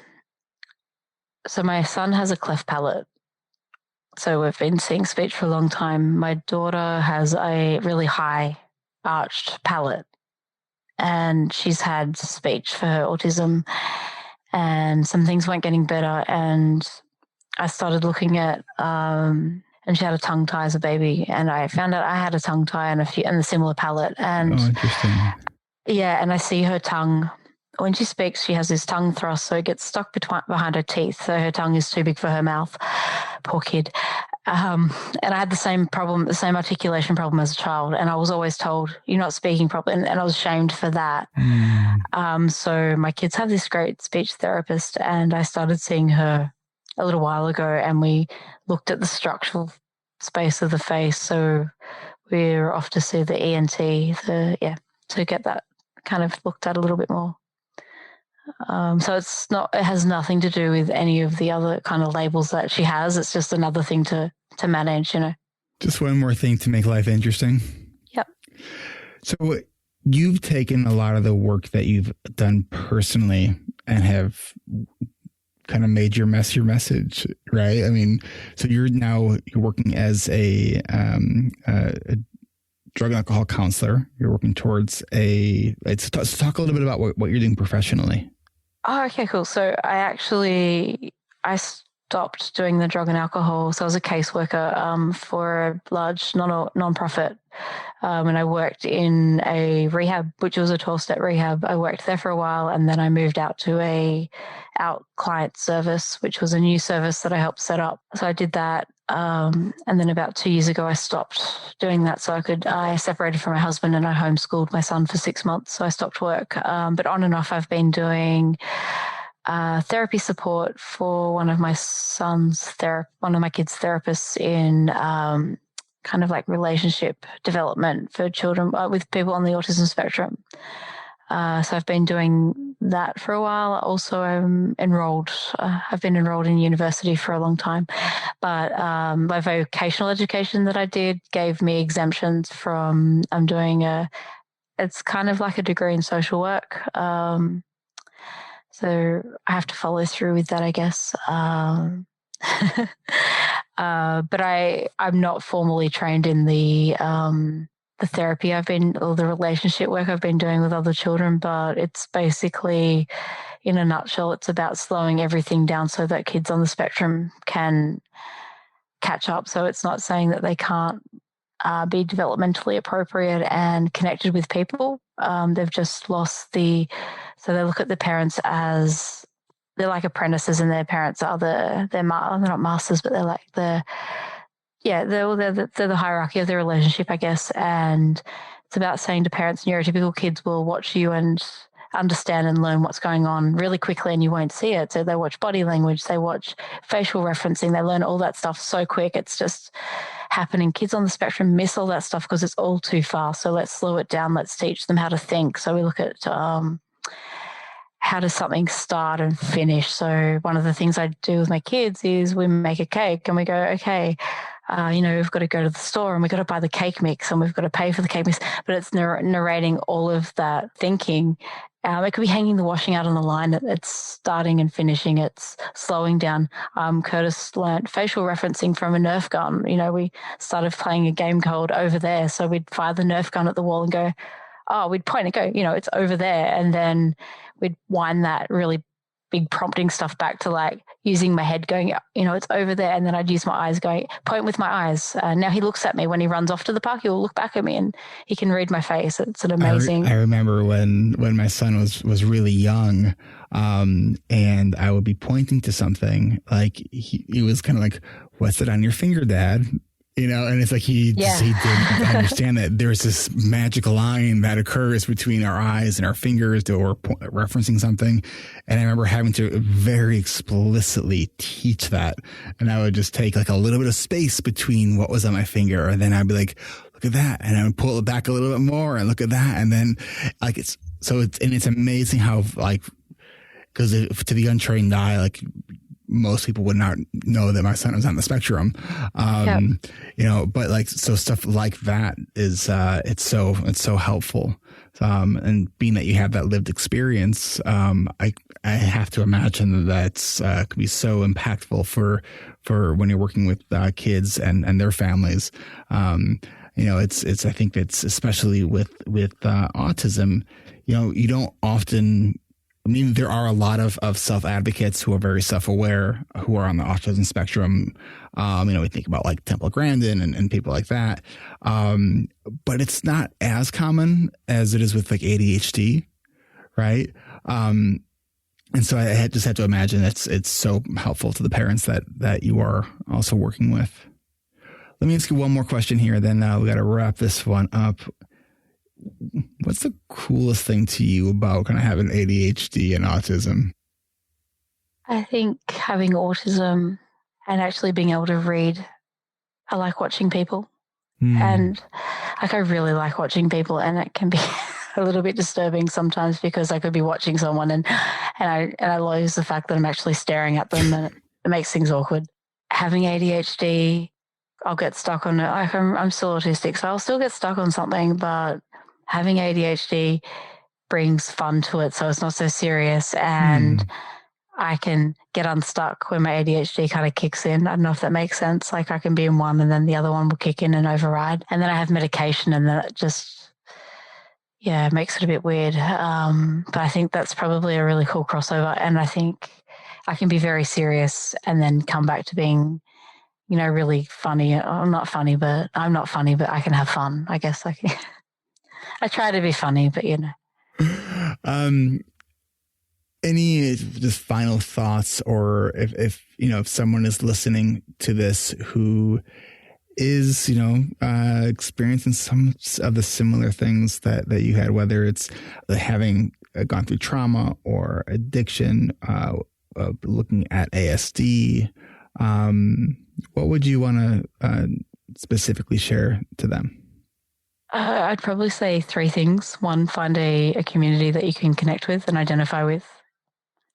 my son has a cleft palate. So we've been seeing speech for a long time. My daughter has a really high arched palate, and she's had speech for her autism, and some things weren't getting better. And I started looking at, and she had a tongue tie as a baby, and I found out I had a tongue tie and a similar palate. And interesting. Yeah, and I see her tongue. When she speaks, she has this tongue thrust, so it gets stuck behind her teeth. So her tongue is too big for her mouth. Poor kid. And I had the same problem, the same articulation problem as a child. And I was always told, you're not speaking properly. And I was shamed for that. So my kids have this great speech therapist, and I started seeing her a little while ago, and we looked at the structural space of the face. So we're off to see the ENT, to get that kind of looked at a little bit more. So it has nothing to do with any of the other kind of labels that she has. It's just another thing to manage, Just one more thing to make life interesting. Yep. So you've taken a lot of the work that you've done personally and have kind of made your message, right? I mean, so you're working as a drug and alcohol counselor. You're working towards let's talk a little bit about what you're doing professionally. Oh, okay, cool. So I stopped doing the drug and alcohol. So I was a caseworker for a large non-profit. And I worked in a rehab, which was a 12-step rehab. I worked there for a while, and then I moved out to a out client service, which was a new service that I helped set up. So I did that. And then about 2 years ago, I stopped doing that. So I separated from my husband, and I homeschooled my son for 6 months. So I stopped work. But on and off, I've been doing therapy support for one of my kids' therapists in kind of like relationship development for children with people on the autism spectrum. So I've been doing that for a while. Also, I'm enrolled. I've been enrolled in university for a long time, but my vocational education that I did gave me exemptions from. I'm doing it's kind of like a degree in social work. So I have to follow through with that, I guess. But I'm not formally trained in the therapy or the relationship work I've been doing with other children, but it's basically, in a nutshell, it's about slowing everything down so that kids on the spectrum can catch up. So it's not saying that they can't be developmentally appropriate and connected with people. They've just lost so they look at the parents as they're like apprentices, and their parents are they're not masters, but they're like they're the hierarchy of the relationship, I guess. And it's about saying to parents, neurotypical kids will watch you and understand and learn what's going on really quickly, and you won't see it. So they watch body language, they watch facial referencing, they learn all that stuff so quick. It's just happening. Kids on the spectrum miss all that stuff because it's all too fast. So let's slow it down. Let's teach them how to think. So we look at how does something start and finish. So one of the things I do with my kids is we make a cake, and we go, okay, we've got to go to the store, and we've got to buy the cake mix, and we've got to pay for the cake mix. But it's narrating all of that thinking. It could be hanging the washing out on the line. It's starting and finishing. It's slowing down. Curtis learnt facial referencing from a Nerf gun. We started playing a game called Over There. So we'd fire the Nerf gun at the wall and go, we'd point and go, it's over there. And then we'd wind that really big prompting stuff back to like using my head going, it's over there. And then I'd use my eyes point with my eyes. Now he looks at me when he runs off to the park. He'll look back at me and he can read my face. It's an amazing. I remember when my son was really young, and I would be pointing to something, like he was kind of like, "What's it on your finger, Dad?" And it's like he didn't understand that there's this magic line that occurs between our eyes and our fingers that we're referencing something. And I remember having to very explicitly teach that. And I would just take like a little bit of space between what was on my finger. And then I'd be like, look at that. And I would pull it back a little bit more and look at that. And then like it's amazing how like, because to the untrained eye, like most people would not know that my son was on the spectrum. But like, so stuff like that is, it's so helpful. And being that you have that lived experience, I have to imagine that's could be so impactful for when you're working with kids and their families. I think it's especially with autism, you don't often, there are a lot of self-advocates who are very self-aware, who are on the autism spectrum. We think about like Temple Grandin and people like that. But it's not as common as it is with like ADHD, right? And so I just have to imagine it's so helpful to the parents that you are also working with. Let me ask you one more question here, then we got to wrap this one up. What's the coolest thing to you about kind of having ADHD and autism? I think having autism and actually being able to read, I like watching people. And like I really like watching people, and it can be a little bit disturbing sometimes because I could be watching someone and I lose the fact that I'm actually staring at them, and it makes things awkward. Having ADHD, I'll get stuck on it. Like I'm still autistic, so I'll still get stuck on something, but having ADHD brings fun to it, so it's not so serious, and I can get unstuck when my ADHD kind of kicks in. I don't know if that makes sense. Like I can be in one and then the other one will kick in and override. And then I have medication, and then it just, makes it a bit weird. But I think that's probably a really cool crossover. And I think I can be very serious and then come back to being, really funny. I'm not funny, but I can have fun. I guess I try to be funny, but Any just final thoughts, or if someone is listening to this who is, experiencing some of the similar things that you had, whether it's having gone through trauma or addiction, looking at ASD, what would you want to specifically share to them? I'd probably say 3 things. 1, find a community that you can connect with and identify with.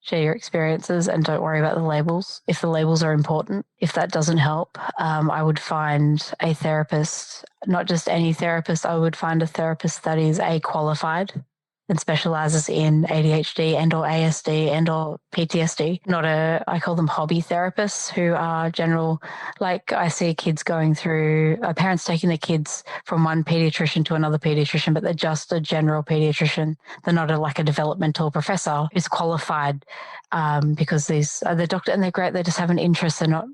Share your experiences and don't worry about the labels if the labels are important. If that doesn't help, I would find a therapist, not just any therapist. I would find a therapist that is qualified and specializes in ADHD and or ASD and or PTSD. I call them hobby therapists who are general, like I see kids going through, parents taking their kids from one pediatrician to another pediatrician, but they're just a general pediatrician. They're not like a developmental professor who's qualified because they're doctor and they're great. They just have an interest. They're not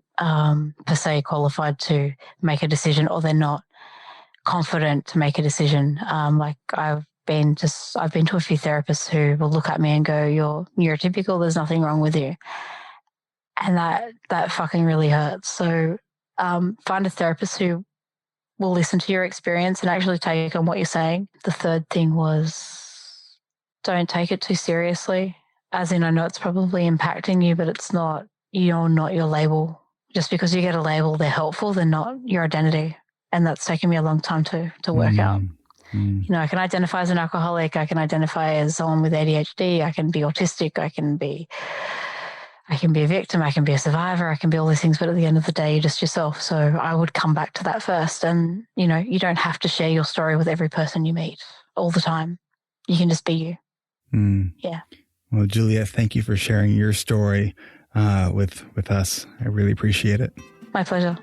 per se qualified to make a decision, or they're not confident to make a decision. I've been to a few therapists who will look at me and go, "You're neurotypical, there's nothing wrong with you." And that fucking really hurts. So find a therapist who will listen to your experience and actually take on what you're saying. The third thing was, don't take it too seriously. As in, I know it's probably impacting you, but it's not, you're not your label. Just because you get a label, they're helpful, they're not your identity. And that's taken me a long time to work out. I can identify as an alcoholic. I can identify as someone with ADHD. I can be autistic. I can be a victim. I can be a survivor. I can be all these things. But at the end of the day, you're just yourself. So I would come back to that first. And, you don't have to share your story with every person you meet all the time. You can just be you. Yeah. Well, Juliet, thank you for sharing your story with us. I really appreciate it. My pleasure.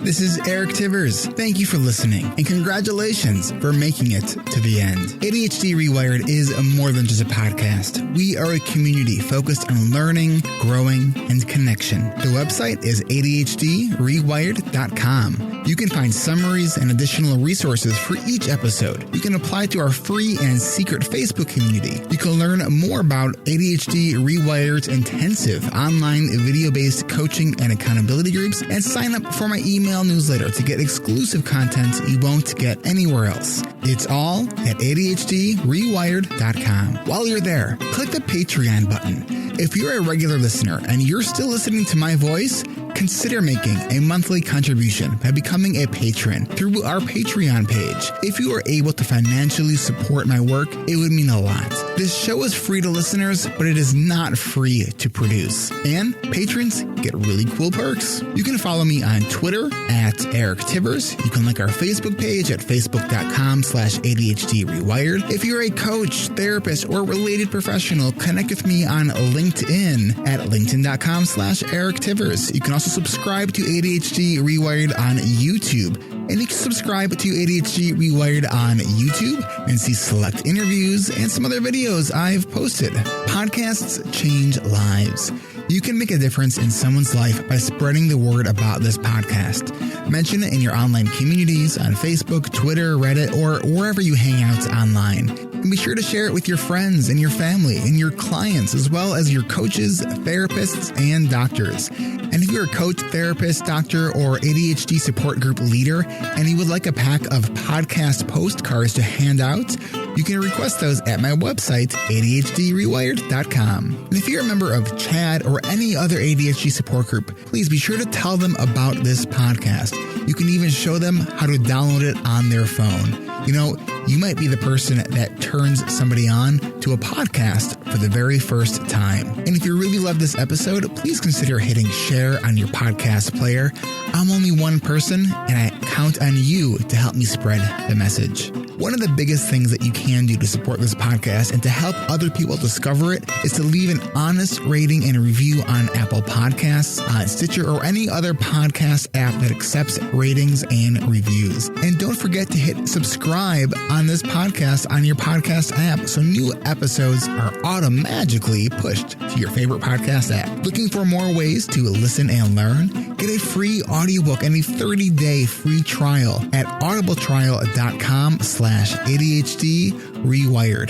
This is Eric Tivers. Thank you for listening, and congratulations for making it to the end. ADHD reWired is more than just a podcast. We are a community focused on learning, growing, and connection. The website is ADHDrewired.com. You can find summaries and additional resources for each episode. You can apply to our free and secret Facebook community. You can learn more about ADHD reWired's intensive online video-based coaching and accountability groups, and sign up for my email newsletter to get exclusive content you won't get anywhere else. It's all at ADHDrewired.com. While you're there, click the Patreon button. If you're a regular listener and you're still listening to my voice, Consider making a monthly contribution by becoming a patron through our Patreon page. If you are able to financially support my work, it would mean a lot. This show is free to listeners, but it is not free to produce. And patrons get really cool perks. You can follow me on Twitter at Eric Tivers. You can like our Facebook page at facebook.com/ADHD rewired. If you're a coach, therapist, or related professional, connect with me on LinkedIn at linkedin.com/Eric Tivers. You can also subscribe to ADHD Rewired on YouTube. And you can subscribe to ADHD Rewired on YouTube and see select interviews and some other videos I've posted. Podcasts change lives. You can make a difference in someone's life by spreading the word about this podcast. Mention it in your online communities on Facebook, Twitter, Reddit, or wherever you hang out online. And be sure to share it with your friends and your family and your clients, as well as your coaches, therapists, and doctors. And if you're a coach, therapist, doctor, or ADHD support group leader, and you would like a pack of podcast postcards to hand out, you can request those at my website, ADHDrewired.com. And if you're a member of CHAD or any other ADHD support group, please be sure to tell them about this podcast. You can even show them how to download it on their phone. You know, you might be the person that turns somebody on to a podcast for the very first time. And if you really love this episode, please consider hitting share on your podcast player. I'm only one person, and I count on you to help me spread the message. One of the biggest things that you can do to support this podcast and to help other people discover it is to leave an honest rating and review on Apple Podcasts, Stitcher, or any other podcast app that accepts ratings and reviews. And don't forget to hit subscribe on this podcast on your podcast app so new episodes are automatically pushed to your favorite podcast app. Looking for more ways to listen and learn? Get a free audiobook and a 30-day free trial at audibletrial.com/ADHD rewired.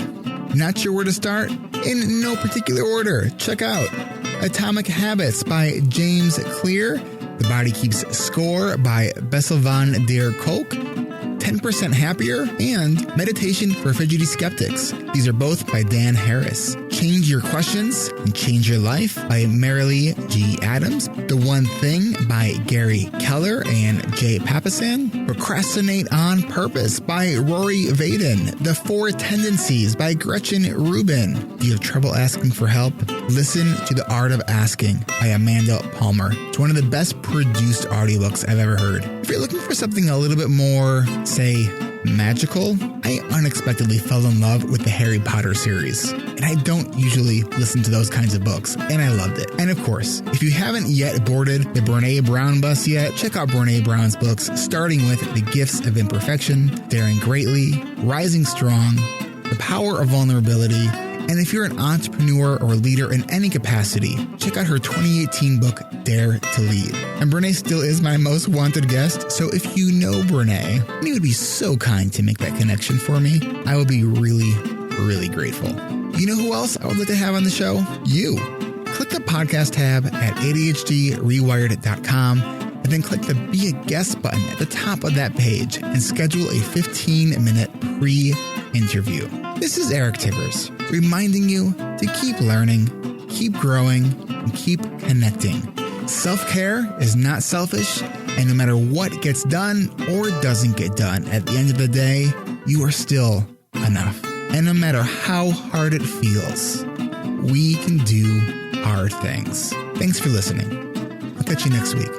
Not sure where to start? In no particular order. Check out Atomic Habits by James Clear, The Body Keeps Score by Bessel van der Kolk, 10% Happier, and Meditation for Fidgety Skeptics. These are both by Dan Harris. Change Your Questions and Change Your Life by Marilee G. Adams. The One Thing by Gary Keller and Jay Papasan. Procrastinate on Purpose by Rory Vaden. The Four Tendencies by Gretchen Rubin. Do you have trouble asking for help? Listen to The Art of Asking by Amanda Palmer. It's one of the best produced audiobooks I've ever heard. If you're looking for something a little bit more, say, magical, I unexpectedly fell in love with the Harry Potter series. And I don't usually listen to those kinds of books, and I loved it. And of course, if you haven't yet boarded the Brene Brown bus yet, check out Brene Brown's books, starting with The Gifts of Imperfection, Daring Greatly, Rising Strong, The Power of Vulnerability. And if you're an entrepreneur or leader in any capacity, check out her 2018 book, Dare to Lead. And Brene still is my most wanted guest, so if you know Brene, and you would be so kind to make that connection for me, I would be really, really grateful. You know who else I would like to have on the show? You. Click the podcast tab at ADHDrewired.com and then click the Be a Guest button at the top of that page and schedule a 15-minute pre-interview. This is Eric Tivers, reminding you to keep learning, keep growing, and keep connecting. Self-care is not selfish, and no matter what gets done or doesn't get done, at the end of the day, you are still enough. And no matter how hard it feels, we can do hard things. Thanks for listening. I'll catch you next week.